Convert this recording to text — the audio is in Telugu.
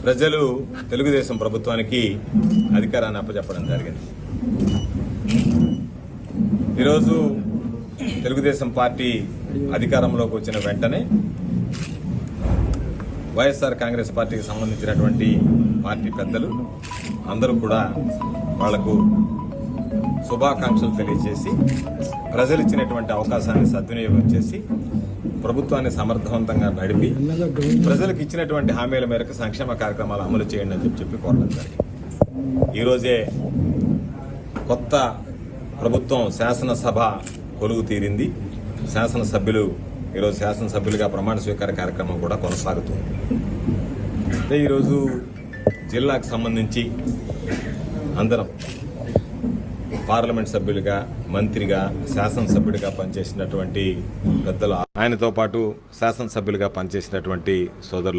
ప్రజలు తెలుగుదేశం ప్రభుత్వానికి అధికారాన్ని అప్పచెప్పడం జరిగింది. ఈరోజు తెలుగుదేశం పార్టీ అధికారంలోకి వచ్చిన వెంటనే వైఎస్ఆర్ కాంగ్రెస్ పార్టీకి సంబంధించినటువంటి పార్టీ పెద్దలు అందరూ కూడా వాళ్లకు శుభాకాంక్షలు తెలియజేసి ప్రజలు ఇచ్చినటువంటి అవకాశాన్ని సద్వినియోగం చేసి ప్రభుత్వాన్ని సమర్థవంతంగా నడిపి ప్రజలకు ఇచ్చినటువంటి హామీల మేరకు సంక్షేమ కార్యక్రమాలు అమలు చేయండి అని చెప్పి కోరడం జరిగింది. ఈరోజే కొత్త ప్రభుత్వం శాసనసభ కొలువు తీరింది. శాసనసభ్యులు ఈరోజు శాసనసభ్యులుగా ప్రమాణ స్వీకార కార్యక్రమం కూడా కొనసాగుతుంది. అయితే ఈరోజు జిల్లాకు సంబంధించి అందరం పార్లమెంట్ సభ్యులుగా, మంత్రిగా, శాసనసభ్యుడిగా పనిచేసినటువంటి పెద్దలు, ఆయనతో పాటు శాసనసభ్యులుగా పనిచేసినటువంటి సోదరులు